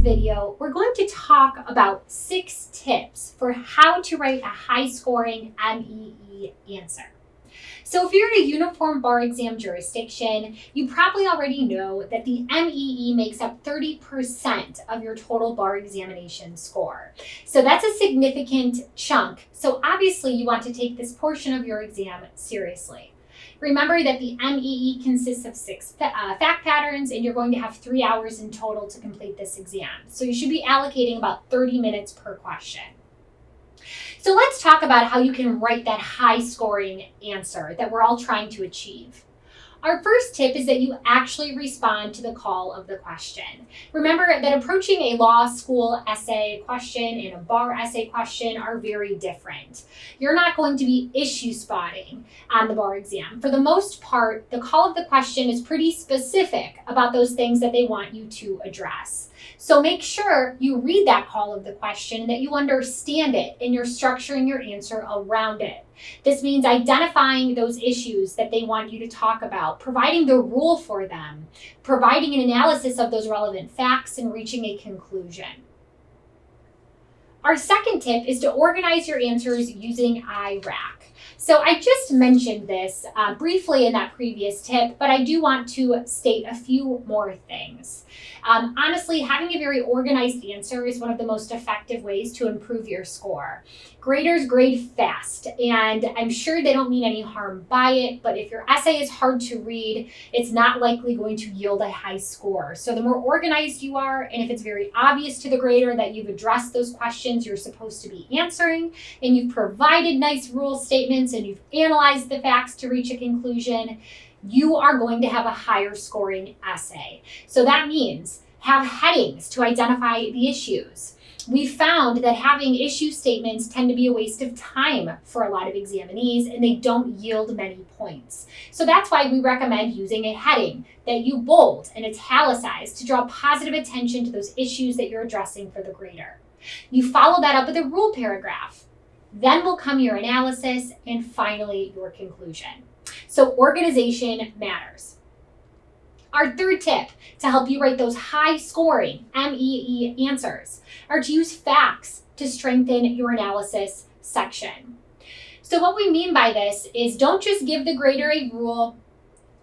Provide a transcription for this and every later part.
video, we're going to talk about 6 tips for how to write a high-scoring MEE answer. So if you're in a uniform bar exam jurisdiction, you probably already know that the MEE makes up 30% of your total bar examination score. So that's a significant chunk. So obviously you want to take this portion of your exam seriously. Remember that the MEE consists of 6 fact patterns, and you're going to have 3 hours in total to complete this exam. So you should be allocating about 30 minutes per question. So let's talk about how you can write that high-scoring answer that we're all trying to achieve. Our first tip is that you actually respond to the call of the question. Remember that approaching a law school essay question and a bar essay question are very different. You're not going to be issue spotting on the bar exam. For the most part, the call of the question is pretty specific about those things that they want you to address. So make sure you read that call of the question and that you understand it and you're structuring your answer around it. This means identifying those issues that they want you to talk about, providing the rule for them, providing an analysis of those relevant facts, and reaching a conclusion. Our second tip is to organize your answers using IRAC. So I just mentioned this briefly in that previous tip, but I do want to state a few more things. Honestly, having a very organized answer is one of the most effective ways to improve your score. Graders grade fast, and I'm sure they don't mean any harm by it, but if your essay is hard to read, it's not likely going to yield a high score. So the more organized you are, and if it's very obvious to the grader that you've addressed those questions you're supposed to be answering, and you've provided nice rule statements, and you've analyzed the facts to reach a conclusion, you are going to have a higher scoring essay. So that means have headings to identify the issues. We found that having issue statements tend to be a waste of time for a lot of examinees, and they don't yield many points. So that's why we recommend using a heading that you bold and italicize to draw positive attention to those issues that you're addressing for the grader. You follow that up with a rule paragraph. Then will come your analysis and finally your conclusion. So organization matters. Our third tip to help you write those high-scoring MEE answers are to use facts to strengthen your analysis section. So what we mean by this is don't just give the grader a rule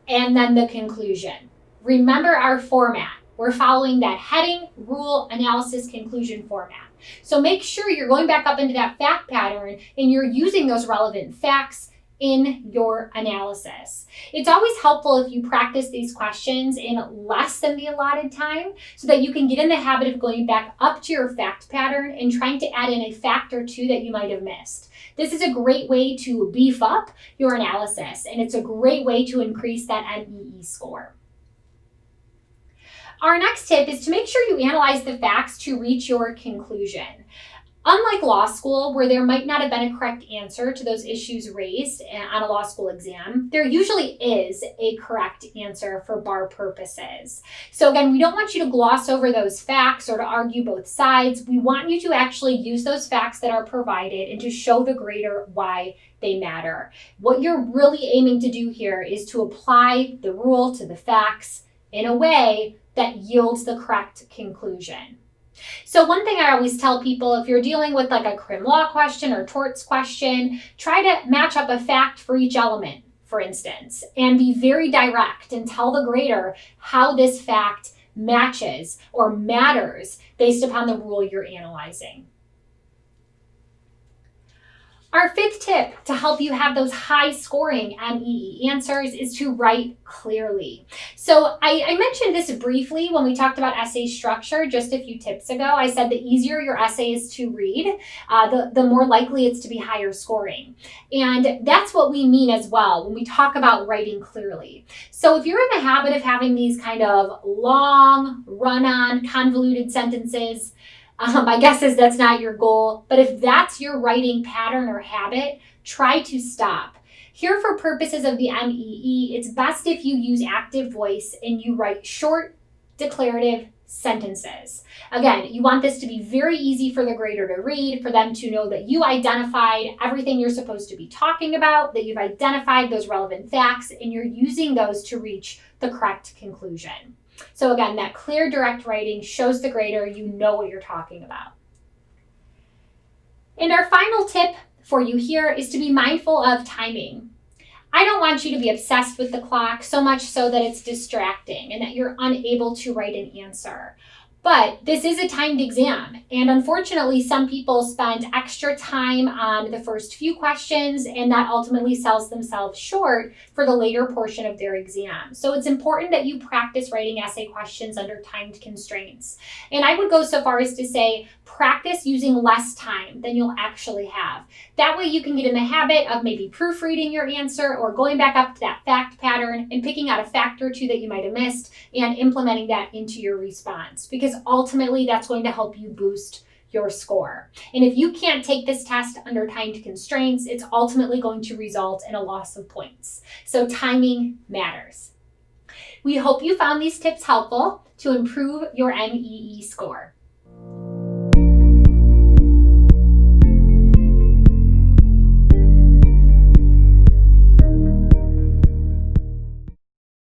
and then the conclusion. Remember our format. We're following that heading, rule, analysis, conclusion format. So make sure you're going back up into that fact pattern and you're using those relevant facts in your analysis. It's always helpful if you practice these questions in less than the allotted time so that you can get in the habit of going back up to your fact pattern and trying to add in a fact or two that you might have missed. This is a great way to beef up your analysis, and it's a great way to increase that MEE score. Our next tip is to make sure you analyze the facts to reach your conclusion. Unlike law school, where there might not have been a correct answer to those issues raised on a law school exam, there usually is a correct answer for bar purposes. So again, we don't want you to gloss over those facts or to argue both sides. We want you to actually use those facts that are provided and to show the grader why they matter. What you're really aiming to do here is to apply the rule to the facts in a way that yields the correct conclusion. So one thing I always tell people, if you're dealing with like a crim law question or torts question, try to match up a fact for each element, for instance, and be very direct and tell the grader how this fact matches or matters based upon the rule you're analyzing. Our fifth tip to help you have those high-scoring MEE answers is to write clearly. So I mentioned this briefly when we talked about essay structure just a few tips ago. I said the easier your essay is to read, the more likely it's to be higher scoring. And that's what we mean as well when we talk about writing clearly. So if you're in the habit of having these kind of long, run-on, convoluted sentences, my guess is that's not your goal, but if that's your writing pattern or habit, try to stop. Here for purposes of the MEE, it's best if you use active voice and you write short, declarative sentences. Again, you want this to be very easy for the grader to read, for them to know that you identified everything you're supposed to be talking about, that you've identified those relevant facts, and you're using those to reach the correct conclusion. So again, that clear, direct writing shows the grader you know what you're talking about. And our final tip for you here is to be mindful of timing. I don't want you to be obsessed with the clock so much so that it's distracting and that you're unable to write an answer. But this is a timed exam, and unfortunately, some people spend extra time on the first few questions, and that ultimately sells themselves short for the later portion of their exam. So it's important that you practice writing essay questions under timed constraints. And I would go so far as to say, practice using less time than you'll actually have. That way you can get in the habit of maybe proofreading your answer or going back up to that fact pattern and picking out a fact or two that you might have missed and implementing that into your response, because ultimately that's going to help you boost your score. And if you can't take this test under timed constraints, it's ultimately going to result in a loss of points. So timing matters. We hope you found these tips helpful to improve your MEE score.